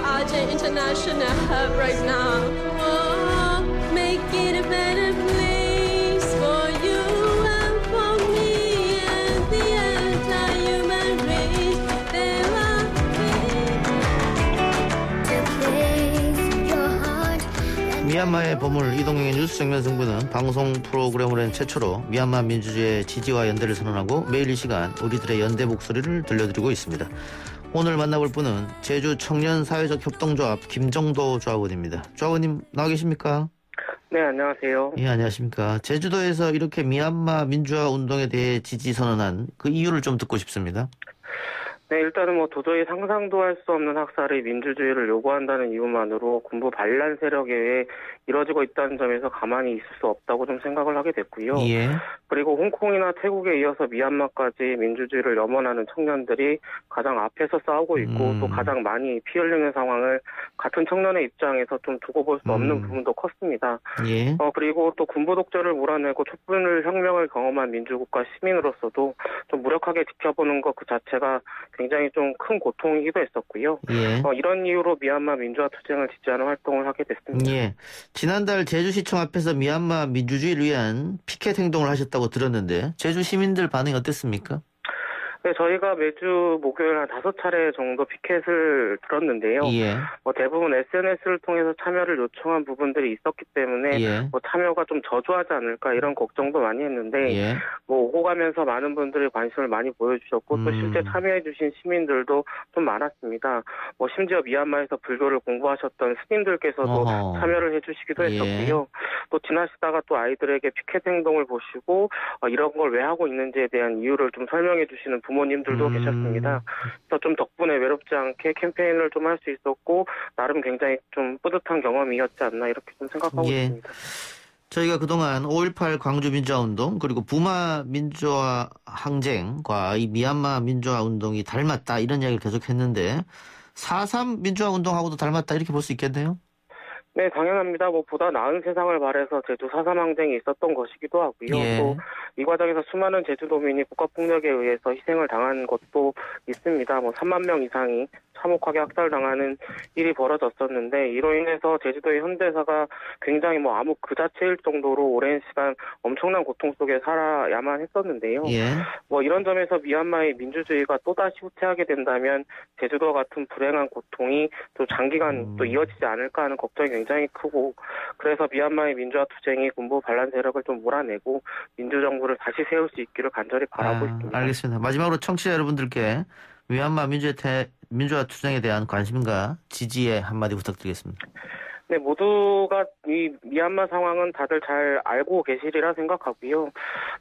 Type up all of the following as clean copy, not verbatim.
Argent international hub right now. Oh, make it a better place for you and for me and the entire human race. There are 미얀마의 보물 이동영의 뉴스 정면 승부는 방송 프로그램으로 한 최초로 미얀마 민주주의의 지지와 연대를 선언하고 매일 이 시간 우리들의 연대 목소리를 들려드리고 있습니다. 오늘 만나볼 분은 제주 청년 사회적 협동조합 김정도 조합원입니다. 조합원님 나와 계십니까? 네, 안녕하세요. 예, 안녕하십니까. 제주도에서 이렇게 미얀마 민주화 운동에 대해 지지 선언한 그 이유를 좀 듣고 싶습니다. 네, 일단은 도저히 상상도 할 수 없는 학살이 민주주의를 요구한다는 이유만으로 군부 반란 세력에 의해 이뤄지고 있다는 점에서 가만히 있을 수 없다고 좀 생각을 하게 됐고요. 예. 그리고 홍콩이나 태국에 이어서 미얀마까지 민주주의를 염원하는 청년들이 가장 앞에서 싸우고 있고 또 가장 많이 피 흘리는 상황을 같은 청년의 입장에서 좀 두고 볼 수 없는 부분도 컸습니다. 예. 그리고 또 군부 독재를 몰아내고 촛불 혁명을 경험한 민주국가 시민으로서도 좀 무력하게 지켜보는 것 그 자체가 굉장히 좀 큰 고통이기도 했었고요. 예. 이런 이유로 미얀마 민주화 투쟁을 지지하는 활동을 하게 됐습니다. 예. 지난달 제주시청 앞에서 미얀마 민주주의를 위한 피켓 행동을 하셨다고 들었는데 제주 시민들 반응이 어땠습니까? 네, 저희가 매주 목요일 한 5차례 정도 피켓을 들었는데요. 예. 대부분 SNS를 통해서 참여를 요청한 부분들이 있었기 때문에 예. 참여가 좀 저조하지 않을까 이런 걱정도 많이 했는데 예. 오고 가면서 많은 분들이 관심을 많이 보여주셨고 또 실제 참여해주신 시민들도 좀 많았습니다. 심지어 미얀마에서 불교를 공부하셨던 스님들께서도 어허. 참여를 해주시기도 했었고요. 또 지나시다가 또 아이들에게 피켓 행동을 보시고 이런 걸 왜 하고 있는지에 대한 이유를 좀 설명해 주시는 부모님들도 계셨습니다. 그래서 좀 덕분에 외롭지 않게 캠페인을 좀 할 수 있었고 나름 굉장히 좀 뿌듯한 경험이었지 않나 이렇게 좀 생각하고 예. 있습니다. 저희가 그동안 5.18 광주 민주화 운동 그리고 부마 민주화 항쟁과 이 미얀마 민주화 운동이 닮았다 이런 이야기를 계속했는데 4.3 민주화 운동하고도 닮았다 이렇게 볼 수 있겠네요. 네, 당연합니다. 보다 나은 세상을 바래서 제주 4.3 항쟁이 있었던 것이기도 하고요. 예. 또 이 과정에서 수많은 제주도민이 국가폭력에 의해서 희생을 당한 것도 있습니다. 3만 명 이상이 참혹하게 학살당하는 일이 벌어졌었는데 이로 인해서 제주도의 현대사가 굉장히 암흑 그 자체일 정도로 오랜 시간 엄청난 고통 속에 살아야만 했었는데요. 예. 이런 점에서 미얀마의 민주주의가 또다시 후퇴하게 된다면 제주도와 같은 불행한 고통이 또 장기간 또 이어지지 않을까 하는 걱정이 굉장히 크고 그래서 미얀마의 민주화 투쟁이 군부 반란 세력을 좀 몰아내고 민주정부를 다시 세울 수 있기를 간절히 바라고 있습니다. 알겠습니다. 마지막으로 청취자 여러분들께 미얀마 민주화 투쟁에 대한 관심과 지지의 한마디 부탁드리겠습니다. 네, 모두가 이 미얀마 상황은 다들 잘 알고 계시리라 생각하고요.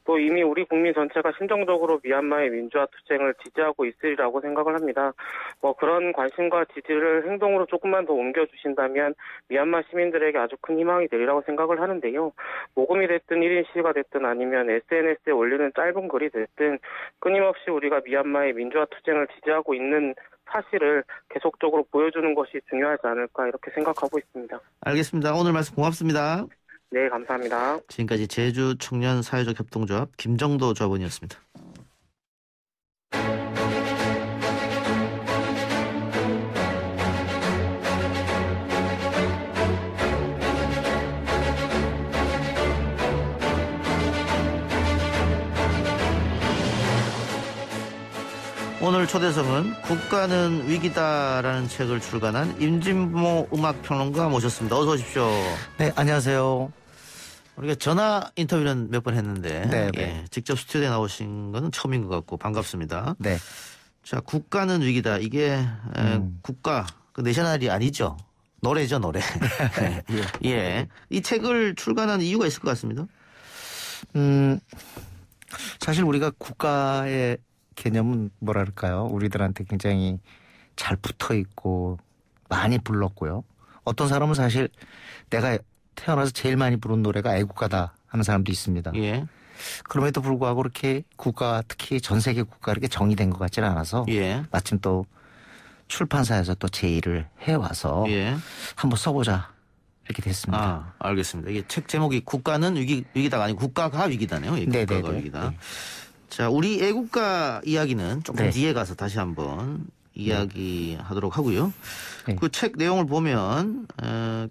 또 이미 우리 국민 전체가 심정적으로 미얀마의 민주화 투쟁을 지지하고 있으리라고 생각을 합니다. 그런 관심과 지지를 행동으로 조금만 더 옮겨주신다면 미얀마 시민들에게 아주 큰 희망이 되리라고 생각을 하는데요. 모금이 됐든 1인 시위가 됐든 아니면 SNS에 올리는 짧은 글이 됐든 끊임없이 우리가 미얀마의 민주화 투쟁을 지지하고 있는 사실을 계속적으로 보여주는 것이 중요하지 않을까 이렇게 생각하고 있습니다. 알겠습니다. 오늘 말씀 고맙습니다. 네, 감사합니다. 지금까지 제주 청년 사회적 협동조합 김정도 조합원이었습니다. 오늘 초대석은 국가는 위기다라는 책을 출간한 임진모 음악평론가 모셨습니다. 어서 오십시오. 네, 안녕하세요. 우리가 전화 인터뷰는 몇 번 했는데 네, 예, 직접 스튜디오에 나오신 건 처음인 것 같고 반갑습니다. 네. 자, 국가는 위기다. 이게 국가, 그 내셔널이 아니죠. 노래죠, 노래. 예. 이 책을 출간한 이유가 있을 것 같습니다. 사실 우리가 국가의 개념은 뭐랄까요? 우리들한테 굉장히 잘 붙어 있고 많이 불렀고요. 어떤 사람은 사실 내가 태어나서 제일 많이 부른 노래가 애국가다 하는 사람도 있습니다. 예. 그럼에도 불구하고 그렇게 국가, 특히 전 세계 국가 이렇게 정의된 것 같지는 않아서 예. 마침 또 출판사에서 또 제의를 해와서 예. 한번 써보자 이렇게 됐습니다. 아, 알겠습니다. 이게 책 제목이 국가는 위기다가 아니고 국가가 위기다네요. 예, 국가가 위기다. 네. 자, 우리 애국가 이야기는 조금 네. 뒤에 가서 다시 한번 이야기하도록 하고요. 네. 그 책 내용을 보면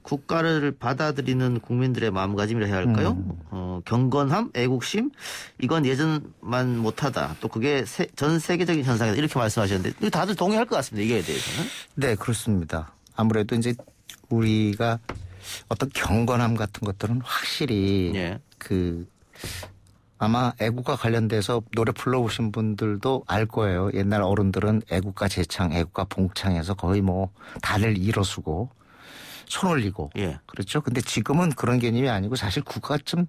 국가를 받아들이는 국민들의 마음가짐이라 해야 할까요? 경건함, 애국심 이건 예전만 못하다. 또 그게 전 세계적인 현상이다. 이렇게 말씀하셨는데 다들 동의할 것 같습니다. 이거에 대해서는. 네, 그렇습니다. 아무래도 이제 우리가 어떤 경건함 같은 것들은 확실히 예. 아마 애국가 관련돼서 노래 불러보신 분들도 알 거예요. 옛날 어른들은 애국가 제창, 애국가 봉창해서 거의 뭐 다들 일어서고 손 올리고. 예. 그렇죠. 근데 지금은 그런 개념이 아니고 사실 국가가 좀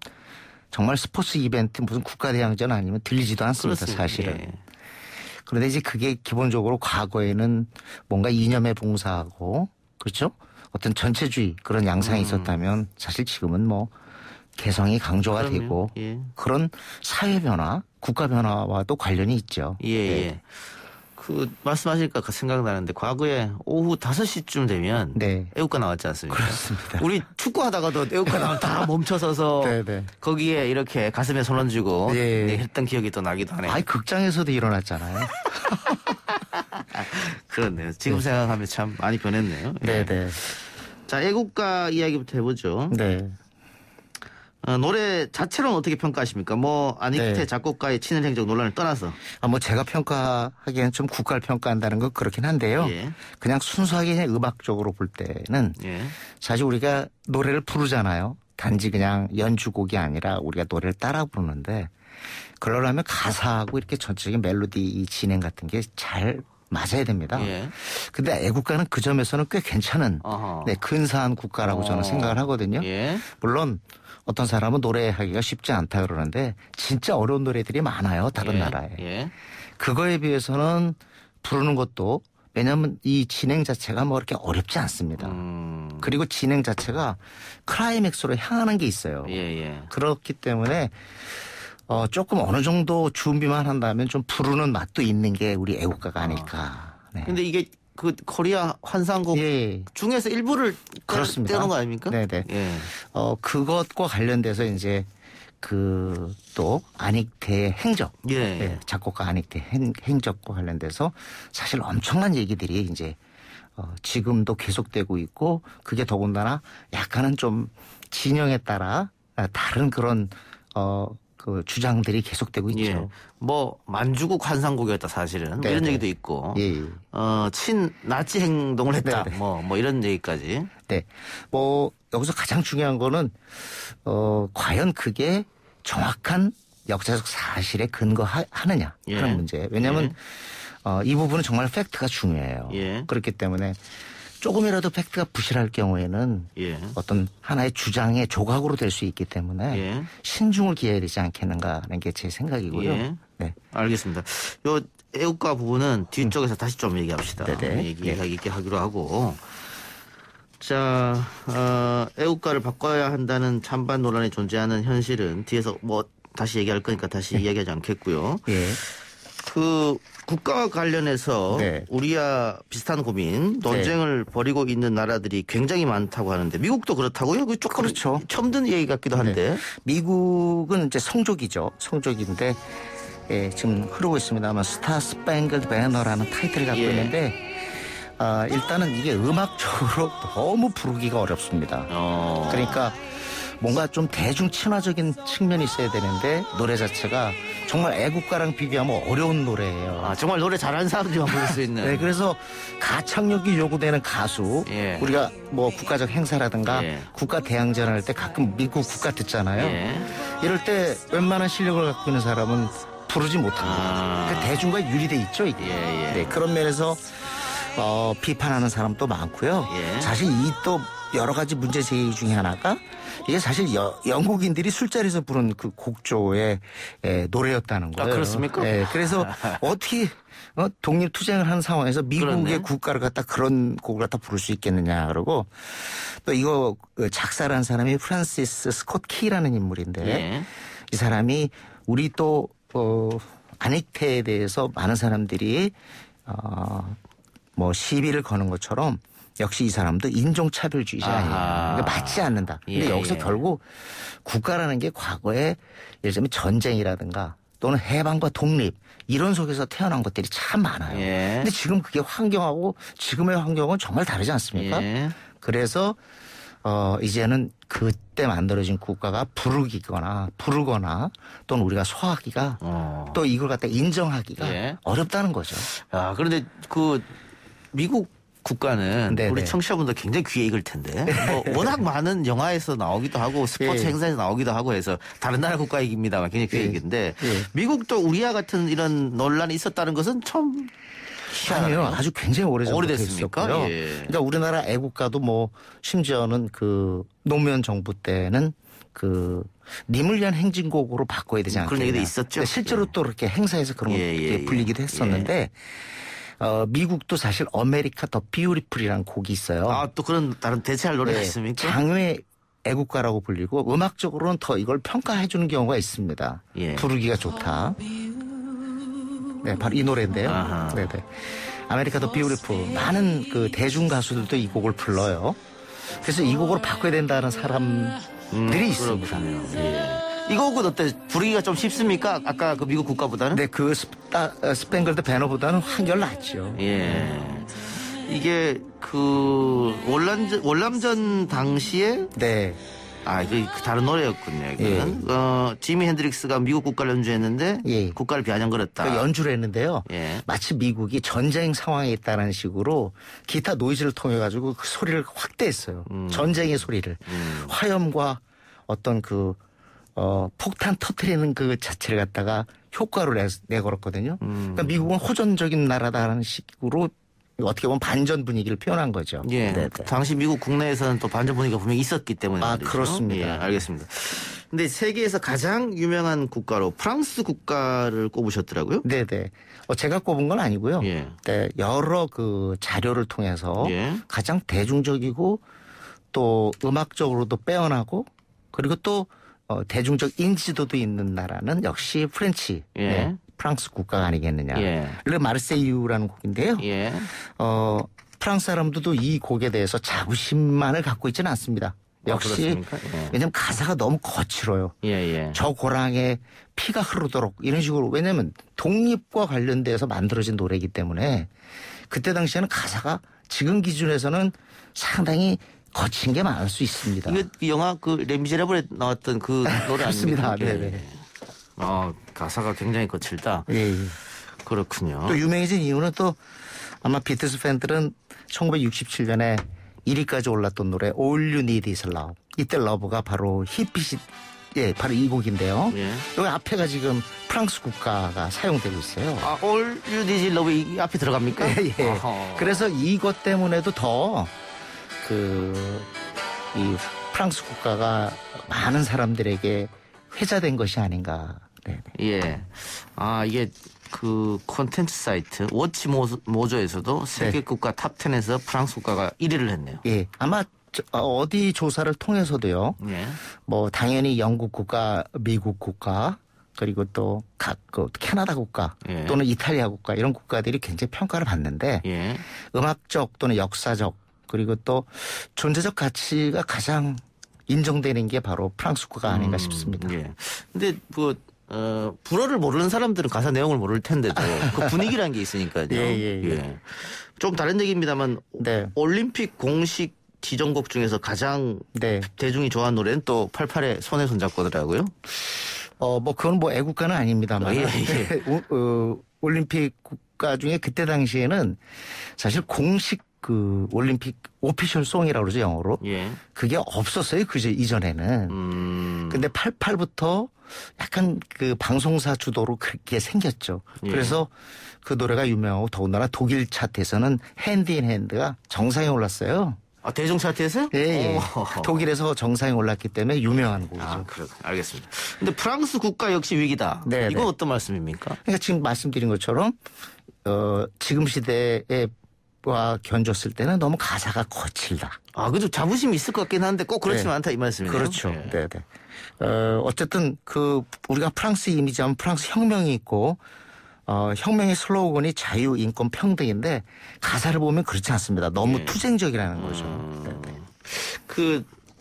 정말 스포츠 이벤트 무슨 국가대항전 아니면 들리지도 않습니다. 그렇습니다. 사실은. 예. 그런데 이제 그게 기본적으로 과거에는 뭔가 이념에 봉사하고 그렇죠. 어떤 전체주의 그런 양상이 있었다면 사실 지금은 뭐 개성이 강조가 그럼요. 되고 예. 그런 사회 변화, 국가 변화와도 관련이 있죠. 예, 예. 그 말씀하시니까 생각나는데 과거에 오후 5시쯤 되면 네. 애국가 나왔지 않습니까? 그렇습니다. 우리 축구하다가도 애국가 나오면 다 멈춰서서 네, 네. 거기에 이렇게 가슴에 손 얹고 예. 네, 했던 기억이 또 나기도 하네요. 아이 극장에서도 일어났잖아요. 그렇네요. 지금 생각하면 참 많이 변했네요. 네, 네. 자, 애국가 이야기부터 해보죠. 네. 노래 자체로는 어떻게 평가하십니까? 뭐 안익태 네. 작곡가의 친일 행적 논란을 떠나서. 뭐 제가 평가하기엔 좀 국가를 평가한다는 건 그렇긴 한데요. 예. 그냥 순수하게 그냥 음악적으로 볼 때는 예. 사실 우리가 노래를 부르잖아요. 단지 그냥 연주곡이 아니라 우리가 노래를 따라 부르는데 그러려면 가사하고 이렇게 전체적인 멜로디 이 진행 같은 게 잘 맞아야 됩니다. 예. 근데 애국가는 그 점에서는 꽤 괜찮은 어허. 네, 근사한 국가라고 저는 생각을 하거든요. 예. 물론 어떤 사람은 노래하기가 쉽지 않다 그러는데 진짜 어려운 노래들이 많아요. 다른 예. 나라에. 예. 그거에 비해서는 부르는 것도 왜냐하면 이 진행 자체가 뭐 이렇게 어렵지 않습니다. 그리고 진행 자체가 클라이맥스로 향하는 게 있어요. 예, 예. 그렇기 때문에 조금 어느 정도 준비만 한다면 좀 부르는 맛도 있는 게 우리 애국가가 아닐까. 네. 근데 이게 그 코리아 환상곡 예. 중에서 일부를 그렇습니다. 떼는 거 아닙니까? 네네. 예. 그것과 관련돼서 이제 또 안익태의 행적. 예. 네, 작곡가 안익태 행적과 관련돼서 사실 엄청난 얘기들이 이제 지금도 계속되고 있고 그게 더군다나 약간은 좀 진영에 따라 다른 그런 그 주장들이 계속되고 있죠. 예. 뭐 만주국 환상곡이었다 사실은 뭐 이런 네네. 얘기도 있고. 예. 친 나치 행동을 했다. 네네. 뭐 이런 얘기까지. 네. 뭐 여기서 가장 중요한 거는 과연 그게 정확한 역사적 사실에 근거하느냐 예. 하는 문제. 왜냐하면 이 부분은 정말 팩트가 중요해요. 예. 그렇기 때문에 조금이라도 팩트가 부실할 경우에는 예. 어떤 하나의 주장의 조각으로 될 수 있기 때문에 예. 신중을 기해야 되지 않겠는가 하는 게 제 생각이고요. 예. 네. 알겠습니다. 요 애국가 부분은 뒤쪽에서 다시 좀 얘기합시다. 네네. 얘기 있게 하기로 하고. 자, 애국가를 바꿔야 한다는 찬반 논란이 존재하는 현실은 뒤에서 뭐 다시 얘기할 거니까 다시 이야기하지 않겠고요. 예. 그 국가와 관련해서 네. 우리와 비슷한 고민, 논쟁을 벌이고 있는 나라들이 굉장히 많다고 하는데 미국도 그렇다고요? 그 조금 그렇죠. 처음 듣는 얘기 같기도 한데. 네. 미국은 이제 성족이죠. 성족인데 지금 흐르고 있습니다. 아마 스타 스팽글드 배너라는 타이틀을 갖고 예. 있는데 일단은 이게 음악적으로 너무 부르기가 어렵습니다. 그러니까 뭔가 좀 대중 친화적인 측면이 있어야 되는데 노래 자체가 정말 애국가랑 비교하면 어려운 노래예요. 정말 노래 잘하는 사람들만 부를 수 있는. 네, 그래서 가창력이 요구되는 가수, 예. 우리가 뭐 국가적 행사라든가 예. 국가 대항전 할 때 가끔 미국 국가 듣잖아요. 예. 이럴 때 웬만한 실력을 갖고 있는 사람은 부르지 못합니다. 그 대중과 유리돼 있죠, 이게. 예, 예. 네, 그런 면에서 비판하는 사람도 많고요. 예. 사실 이 또 여러 가지 문제 제기 중에 하나가 이게 사실 영국인들이 술자리에서 부른 그 곡조의 노래였다는 거예요. 그렇습니까? 네, 그래서 어떻게 독립투쟁을 한 상황에서 미국의 그렇네. 국가를 갖다 그런 곡을 갖다 부를 수 있겠느냐 그러고 또 이거 작사를 한 사람이 프란시스 스콧 키라는 인물인데 예. 이 사람이 우리 또 안익태에 대해서 많은 사람들이 뭐 시비를 거는 것처럼 역시 이 사람도 인종차별주의자 아니에요. 그러니까 맞지 않는다. 근데 예, 여기서 예. 결국 국가라는 게 과거에 예를 들면 전쟁이라든가 또는 해방과 독립 이런 속에서 태어난 것들이 참 많아요. 예. 근데 지금 그게 환경하고 지금의 환경은 정말 다르지 않습니까? 예. 그래서 이제는 그때 만들어진 국가가 부르거나 또는 우리가 소화하기가 또 이걸 갖다 인정하기가 예. 어렵다는 거죠. 아, 그런데 그 미국 국가는 네네. 우리 청취자분들 굉장히 귀에 익을 텐데 뭐 워낙 많은 영화에서 나오기도 하고 스포츠 예. 행사에서 나오기도 하고 해서 다른 나라 국가이기입니다만 굉장히 귀에 예. 익은데 예. 미국도 우리와 같은 이런 논란이 있었다는 것은 처음 아니요, 아주 굉장히 오래전부터 오래됐습니까? 있었고요. 예. 그러니까 우리나라 애국가도 뭐 심지어는 그 노무현 정부 때는 그 님을 위한 행진곡으로 바꿔야 되지 않겠냐. 그런 얘기도 있었죠. 근데 실제로 예. 또 이렇게 행사에서 그런 예, 게 예, 불리기도 했었는데 미국도 사실 어메리카 더 비우티풀이라는 곡이 있어요. 아, 또 그런 다른 대체할 노래가 네, 있습니까? 장외 애국가라고 불리고 음악적으로는 더 이걸 평가해 주는 경우가 있습니다. 예. 부르기가 좋다. 네, 바로 이 노래인데요. 아하. 네네. 아메리카 더 비우티풀. 많은 그 대중 가수들도 이 곡을 불러요. 그래서 이 곡으로 바꿔야 된다는 사람들이 있습니다. 그렇군요. 예. 이 곡은 어때? 부르기가 좀 쉽습니까? 아까 그 미국 국가보다는? 네, 그 스팽글드 배너보다는 한결 낫죠. 예. 이게 그 월남전 당시에 네. 그 다른 노래였군요. 이거는 지미 핸드릭스가 미국 국가를 연주했는데 예. 국가를 비아냥거렸다. 그 연주를 했는데요. 예. 마치 미국이 전쟁 상황에 있다는 식으로 기타 노이즈를 통해 가지고 그 소리를 확대했어요. 전쟁의 소리를 화염과 어떤 그 폭탄 터트리는 그 자체를 갖다가 효과로 내걸었거든요. 그러니까 미국은 호전적인 나라다라는 식으로 어떻게 보면 반전 분위기를 표현한 거죠. 예. 네네. 당시 미국 국내에서는 또 반전 분위기가 분명히 있었기 때문에 말이죠. 그렇습니다. 예, 알겠습니다. 근데 세계에서 가장 유명한 국가로 프랑스 국가를 꼽으셨더라고요. 네네. 제가 꼽은 건 아니고요. 예. 네, 여러 그 자료를 통해서 예. 가장 대중적이고 또 음악적으로도 빼어나고 그리고 또 대중적 인지도도 있는 나라는 역시 프렌치. 예. 네, 프랑스 국가가 아니겠느냐. 예. 르 마르세유라는 곡인데요. 예. 프랑스 사람들도 이 곡에 대해서 자부심만을 갖고 있지는 않습니다. 역시 그렇습니까? 예. 왜냐하면 가사가 너무 거칠어요. 예, 예. 저 고랑에 피가 흐르도록 이런 식으로 왜냐하면 독립과 관련돼서 만들어진 노래이기 때문에 그때 당시에는 가사가 지금 기준에서는 상당히 거친 게 많을 수 있습니다. 이거 영화 그 레미제라블에 나왔던 그 노래 그렇습니다. 아닙니까? 네네. 가사가 굉장히 거칠다. 예, 예. 그렇군요. 또 유명해진 이유는 또 아마 비틀스 팬들은 1967년에 1위까지 올랐던 노래 All You Need Is Love. 이때 러브가 바로 히피시 바로 이 곡인데요. 예. 여기 앞에가 지금 프랑스 국가가 사용되고 있어요. All You Need Is Love 이 앞에 들어갑니까? 예, 예. 어허. 그래서 이것 때문에도 더 이 프랑스 국가가 많은 사람들에게 회자된 것이 아닌가. 네네. 예. 이게 그 콘텐츠 사이트 워치 모조에서도 세계 국가 탑 10에서 프랑스 국가가 1위를 했네요. 예. 아마 어디 조사를 통해서도요. 예. 뭐 당연히 영국 국가, 미국 국가, 그리고 또 각 캐나다 국가 예. 또는 이탈리아 국가 이런 국가들이 굉장히 평가를 받는데 예. 음악적 또는 역사적 그리고 또 존재적 가치가 가장 인정되는 게 바로 프랑스 국가가 아닌가 싶습니다. 예. 근데 불어를 모르는 사람들은 가사 내용을 모를 텐데도 그 분위기라는 게 있으니까요. 예. 좀 다른 얘기입니다만 네. 올림픽 공식 지정곡 중에서 가장 네. 대중이 좋아하는 노래는 또 88의 손에 손잡고더라고요. 뭐 그건 뭐 애국가는 아닙니다만 예. 올림픽 국가 중에 그때 당시에는 사실 공식 그 올림픽 오피셜 송이라고 그러죠 영어로. 예. 그게 없었어요 그저 이전에는. 근데 88부터 약간 그 방송사 주도로 그렇게 생겼죠. 예. 그래서 그 노래가 유명하고 더군다나 독일 차트에서는 핸드 인 핸드가 정상에 올랐어요. 대중 차트에서요? 예. 독일에서 정상에 올랐기 때문에 유명한 곡이죠. 그렇군요. 알겠습니다. 근데 프랑스 국가 역시 위기다. 네, 이건 네. 어떤 말씀입니까? 그러니까 지금 말씀드린 것처럼 지금 시대와 견줬을 때는 너무 가사가 거칠다. 그래도 자부심이 있을 것 같긴 한데 꼭 그렇지는 네. 않다 이 말씀이네요. 그렇죠. 예. 네네. 어쨌든 우리가 프랑스 이미지하면 프랑스 혁명이 있고 혁명의 슬로건이 자유, 인권, 평등인데 가사를 보면 그렇지 않습니다. 너무 투쟁적이라는 거죠. 네네.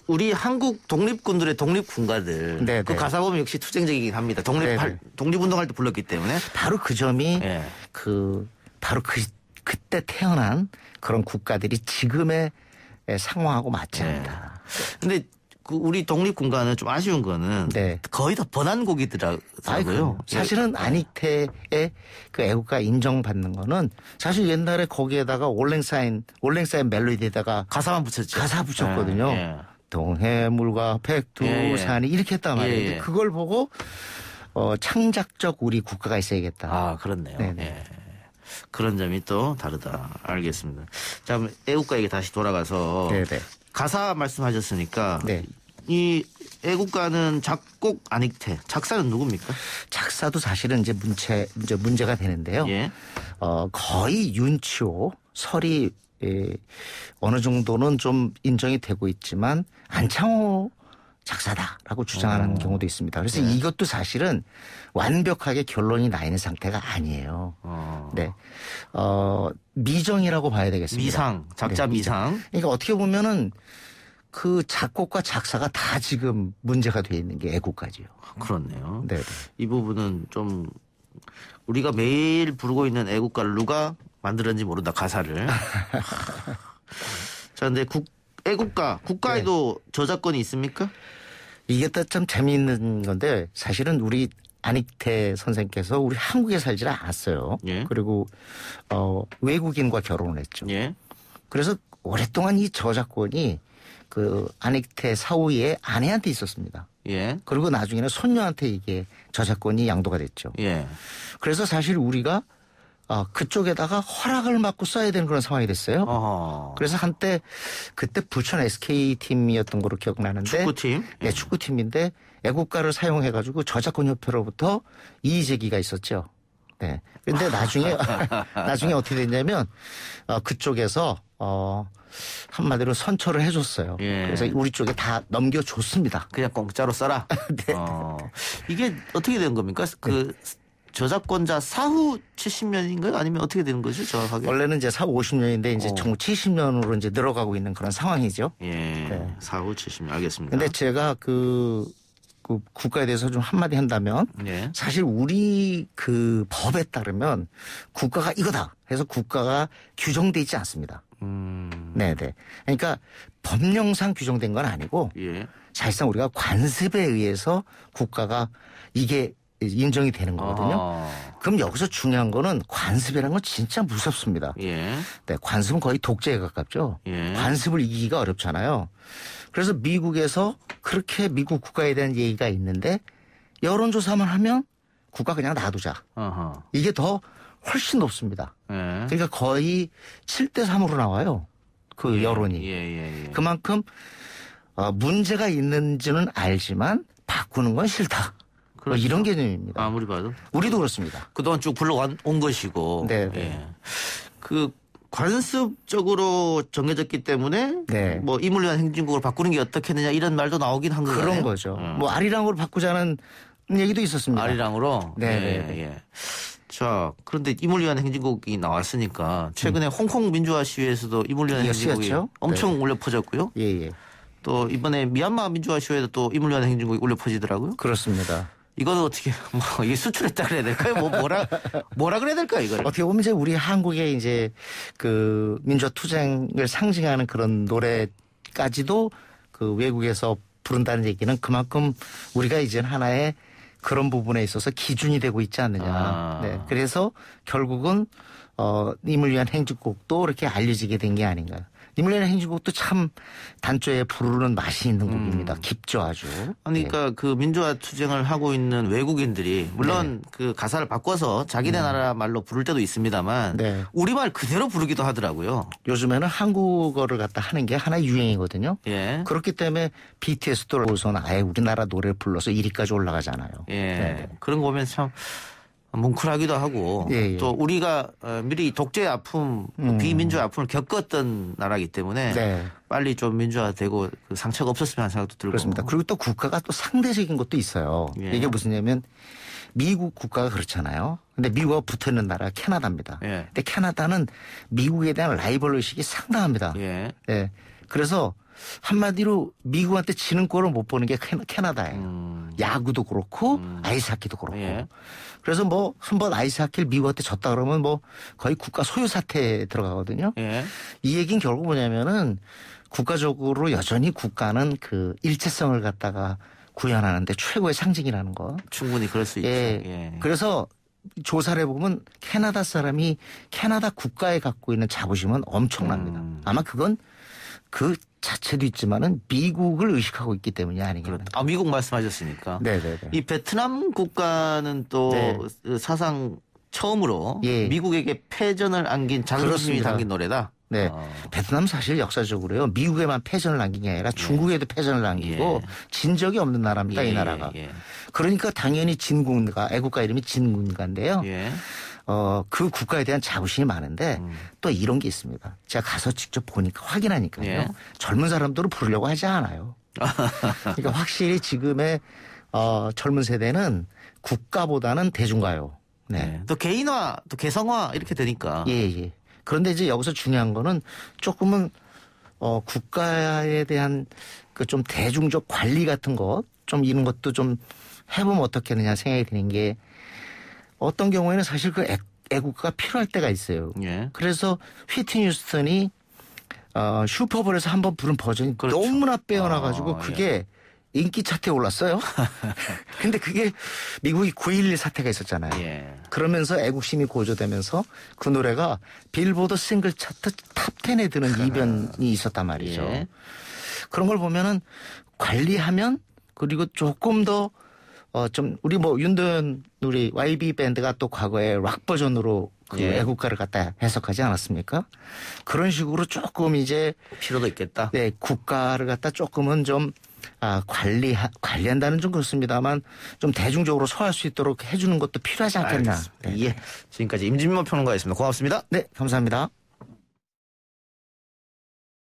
우리 한국 독립군들의 독립군가들 네, 그 네. 가사 보면 역시 투쟁적이긴 합니다. 네, 네. 독립운동할 때 불렀기 때문에 바로 그 점이 예. 바로 그때 태어난 그런 국가들이 지금의 상황하고 맞지 않다. 근데 그 우리 독립군가는 좀 아쉬운 거는 네. 거의 다 번안곡이더라고요. 사실은 안익태의 그 애국가 인정받는 거는 사실 옛날에 거기에다가 올랭사인 멜로디에다가 가사만 붙였죠. 가사 붙였거든요. 예. 동해물과 백두산이 이렇게 했단 말이에요. 예, 예. 근데 그걸 보고 창작적 우리 국가가 있어야겠다. 아, 그렇네요. 네네. 예. 그런 점이 또 다르다. 알겠습니다. 자, 그럼 애국가에게 다시 돌아가서 네네. 가사 말씀하셨으니까 네. 이 애국가는 작곡 안익태, 작사는 누굽니까? 작사도 사실은 이제 문제가 되는데요. 예. 거의 윤치호 설이 어느 정도는 좀 인정이 되고 있지만 안창호 작사다라고 주장하는 경우도 있습니다. 그래서 이것도 사실은 완벽하게 결론이 나 있는 상태가 아니에요. 네. 미정이라고 봐야 되겠습니다. 미상, 작자 네, 미상. 그러니까 어떻게 보면은 그 작곡과 작사가 다 지금 문제가 돼 있는 게 애국가지요. 그렇네요. 네. 이 부분은 좀 우리가 매일 부르고 있는 애국가를 누가 만들었는지 모른다, 가사를. 자, 근데 애국가, 국가에도 저작권이 있습니까? 이게 또 참 재미있는 건데 사실은 우리 안익태 선생께서 우리 한국에 살지 않았어요. 예. 그리고 외국인과 결혼을 했죠. 예. 그래서 오랫동안 이 저작권이 그 안익태 사후의 아내한테 있었습니다. 예. 그리고 나중에는 손녀한테 이게 저작권이 양도가 됐죠. 예. 그래서 사실 우리가 그쪽에다가 허락을 받고 써야 되는 그런 상황이 됐어요. 어허. 그래서 한때 그때 부천 SK 팀이었던 거로 기억나는데 축구팀? 네, 축구팀인데 애국가를 사용해 가지고 저작권 협회로부터 이의 제기가 있었죠. 네. 근데 나중에 어떻게 됐냐면 그쪽에서 한마디로 선처를 해줬어요. 예. 그래서 우리 쪽에 다 넘겨줬습니다. 그냥 공짜로 써라. 네. 이게 어떻게 된 겁니까? 그 저작권자 사후 70년인가요? 아니면 어떻게 되는 거죠? 정확하게? 원래는 이제 사후 50년인데 이제 총 70년으로 이제 늘어가고 있는 그런 상황이죠. 예. 네. 사후 70년 알겠습니다. 근데 제가 그 국가에 대해서 좀 한마디 한다면 예. 사실 우리 그 법에 따르면 국가가 이거다 해서 국가가 규정돼 있지 않습니다. 네네. 그러니까 법령상 규정된 건 아니고 예. 사실상 우리가 관습에 의해서 국가가 이게 인정이 되는 거거든요. 그럼 여기서 중요한 거는 관습이라는 건 진짜 무섭습니다. 예. 네, 관습은 거의 독재에 가깝죠. 예. 관습을 이기기가 어렵잖아요. 그래서 미국에서 그렇게 미국 국가에 대한 얘기가 있는데 여론조사만 하면 국가 그냥 놔두자. 어허. 이게 더 훨씬 높습니다. 예. 그러니까 거의 7대3으로 나와요. 그 여론이. 예. 그만큼 문제가 있는지는 알지만 바꾸는 건 싫다. 뭐 그렇죠. 이런 개념입니다. 아무리 봐도. 우리도 그렇습니다. 그동안 쭉 불러온 것이고. 네. 예. 그 관습적으로 정해졌기 때문에 네. 뭐 임을 위한 행진곡을 바꾸는 게 어떻겠느냐 이런 말도 나오긴 한 거예요. 그런 거죠. 뭐 아리랑으로 바꾸자는 얘기도 있었습니다. 아리랑으로. 네. 예. 자, 그런데 임을 위한 행진곡이 나왔으니까 최근에 홍콩 민주화 시위에서도 임을 위한 이거 행진곡이 쓰였죠? 엄청 울려 퍼졌고요. 예. 또 이번에 미얀마 민주화 시위에도 또 임을 위한 행진곡이 울려 퍼지더라고요. 그렇습니다. 이거는 어떻게 뭐 이게 수출했다 그래야 될까요? 뭐라 그래야 될까요, 이거를? 어떻게 보면 이제 우리 한국의 이제 그 민주화 투쟁을 상징하는 그런 노래까지도 그 외국에서 부른다는 얘기는 그만큼 우리가 이제 하나의 그런 부분에 있어서 기준이 되고 있지 않느냐. 네. 그래서 결국은 임을 위한 행진곡도 이렇게 알려지게 된 게 아닌가. 임을 위한 행진곡도 참 단조에 부르는 맛이 있는 곡입니다. 깊죠, 아주. 그러니까 그 민주화 투쟁을 하고 있는 외국인들이 물론 그 가사를 바꿔서 자기네 나라 말로 부를 때도 있습니다만 네. 우리말 그대로 부르기도 하더라고요. 요즘에는 한국어를 갖다 하는 게 하나의 유행이거든요. 예. 그렇기 때문에 BTS도 우선 아예 우리나라 노래를 불러서 1위까지 올라가잖아요. 예. 네네. 그런 거 보면 참 뭉클하기도 하고 예. 또 우리가 미리 독재의 아픔, 비민주의 아픔을 겪었던 나라이기 때문에 네. 빨리 좀 민주화되고 그 상처가 없었으면 하는 생각도 들고. 그렇습니다. 그리고 또 국가가 또 상대적인 것도 있어요. 예. 이게 무슨냐면 미국 국가가 그렇잖아요. 근데 미국과 붙어 있는 나라가 캐나다입니다. 예. 근데 캐나다는 미국에 대한 라이벌 의식이 상당합니다. 예. 네. 그래서 한마디로 미국한테 지는 꼴을 못 보는 게 캐나다예요. 야구도 그렇고 아이스하키도 그렇고. 예. 그래서 뭐 한번 아이스하키를 미국한테 졌다 그러면 뭐 거의 국가 소유 사태에 들어가거든요. 예. 이 얘기는 결국 뭐냐면은 국가적으로 여전히 국가는 그 일체성을 갖다가 구현하는데 최고의 상징이라는 거. 충분히 그럴 수 있죠. 예. 예. 그래서 조사를 해보면 캐나다 사람이 캐나다 국가에 갖고 있는 자부심은 엄청납니다. 아마 그건 그 자체도 있지만은 미국을 의식하고 있기 때문이 아니겠는가. 아, 미국 말씀하셨으니까. 네네네. 이 베트남 국가는 또 네. 사상 처음으로 예. 미국에게 패전을 안긴 자존심이 그렇습니다. 담긴 노래다. 네. 베트남 사실 역사적으로요. 미국에만 패전을 남긴 게 아니라 중국에도 패전을 남기고 예. 진 적이 없는 나라입니다. 예, 이 나라가. 예. 그러니까 당연히 진국가, 애국가 이름이 진국가인데요. 예. 그 국가에 대한 자부심이 많은데 또 이런 게 있습니다. 제가 가서 직접 보니까 확인하니까요. 예. 젊은 사람들을 부르려고 하지 않아요. 그러니까 확실히 지금의 젊은 세대는 국가보다는 대중가요. 네. 네. 또 개인화, 또 개성화 이렇게 되니까. 예. 그런데 이제 여기서 중요한 거는 조금은 국가에 대한 그 좀 대중적 관리 같은 것 좀 이런 것도 좀 해보면 어떻겠느냐 생각이 드는 게 어떤 경우에는 사실 그 애국가가 필요할 때가 있어요. 예. 그래서 휘트니 휴스턴이 슈퍼볼에서 한번 부른 버전이 그렇죠. 너무나 빼어나가지고 아, 그게 인기 차트에 올랐어요. 근데 그게 미국이 9.11 사태가 있었잖아요. 예. 그러면서 애국심이 고조되면서 그 노래가 빌보드 싱글 차트 탑10에 드는 이변이 있었단 말이죠. 예. 그런 걸 보면은 관리하면 그리고 조금 더 좀 우리 뭐 윤도현 우리 YB 밴드가 또 과거에 락 버전으로 그 예. 애국가를 갖다 해석하지 않았습니까? 그런 식으로 조금 이제 필요도 있겠다. 네, 국가를 갖다 조금은 좀 관리한다는 좀 그렇습니다만 좀 대중적으로 소화할 수 있도록 해주는 것도 필요하지 않겠나. 알겠습니다. 네. 예. 지금까지 임진모 평론가였습니다. 고맙습니다. 네, 감사합니다.